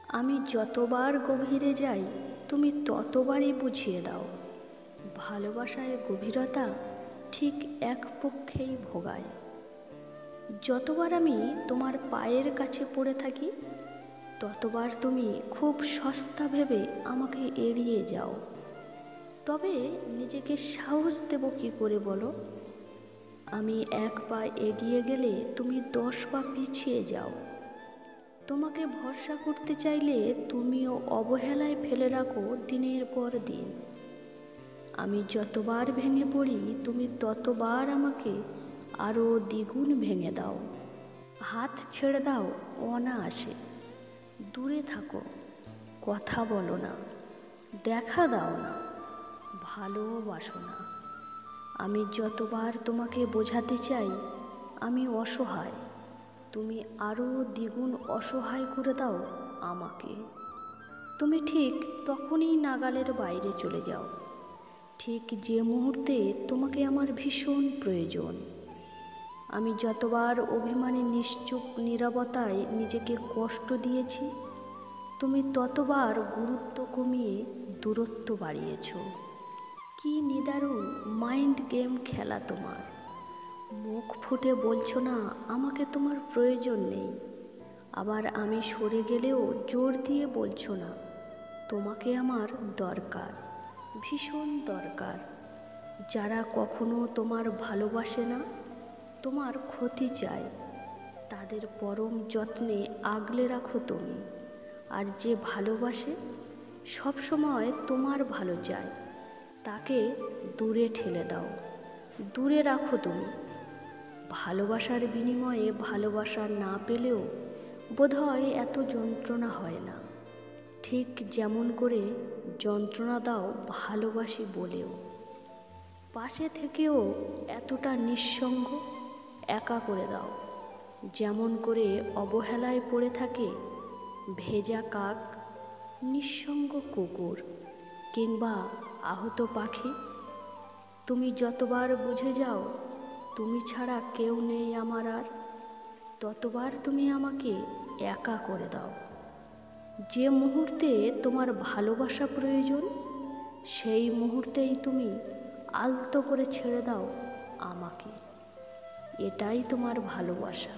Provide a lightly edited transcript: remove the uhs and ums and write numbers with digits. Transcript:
আমি যতবার গভীরে যাই তুমি ততবারই বুঝিয়ে দাও। ভালোবাসায় গভীরতা ঠিক এক পক্ষেই ভোগায়। যতবার আমি তোমার পায়ের কাছে পড়ে থাকি ততবার তুমি খুব সস্তা ভেবে আমাকে এড়িয়ে যাও। তবে নিজেকে সাহস দেব কী করে বলো? আমি এক পা এগিয়ে গেলে তুমি 10 পা পিছিয়ে যাও। তোমাকে ভরসা করতে চাইলে তুমিও অবহেলায় ফেলে রাখো দিনের পর দিন। আমি যতবার ভেঙে পড়ি তুমি ততবার আমাকে আরও দ্বিগুণ ভেঙে দাও। হাত ছেড়ে দাও অনায়াসে, দূরে থাকো, কথা বলো না, দেখা দাও না, ভালোবাসো না। আমি যতবার তোমাকে বোঝাতে চাই আমি অসহায়, তুমি আরও দ্বিগুণ অসহায় করে দাও আমাকে। তুমি ঠিক তখনই নাগালের বাইরে চলে যাও, ঠিক যে মুহূর্তে তোমাকে আমার ভীষণ প্রয়োজন। আমি যতবার অভিমানী নিশ্চুপ নীরবতায় নিজেকে কষ্ট দিয়েছি তুমি ততবার গুরুত্ব কমিয়ে দূরত্ব বাড়িয়েছ। কি নিদারুণ মাইন্ড গেম খেলা তোমার! মুখ ফুটে বলছো না আমাকে তোমার প্রয়োজন নেই, আবার আমি সরে গেলেও জোর দিয়ে বলছো না তোমাকে আমার দরকার, ভীষণ দরকার। যারা কখনো তোমার ভালোবাসে না, তোমার ক্ষতি চায়, তাদের পরম যত্নে আগলে রাখো তুমি। আর যে ভালোবাসে, সবসময় তোমার ভালো চায়, তাকে দূরে ঠেলে দাও, দূরে রাখো তুমি। ভালোবাসার বিনিময়ে ভালোবাসা না পেলেও বোধহয় এত যন্ত্রণা হয় না, ঠিক যেমন করে যন্ত্রণা দাও ভালোবাসি বলেও। পাশে থেকেও এতটা নিঃসঙ্গ একা করে দাও, যেমন করে অবহেলায় পড়ে থাকে ভেজা কাক, নিঃসঙ্গ কুকুর কিংবা আহত পাখি। তুমি যতবার বুঝে যাও তুমি ছাড়া কেউ নেই আমার আর, ততবার তুমি আমাকে একা করে দাও। যে মুহূর্তে তোমার ভালোবাসা প্রয়োজন সেই মুহূর্তেই তুমি আলতো করে ছেড়ে দাও আমাকে। এটাই তোমার ভালোবাসা।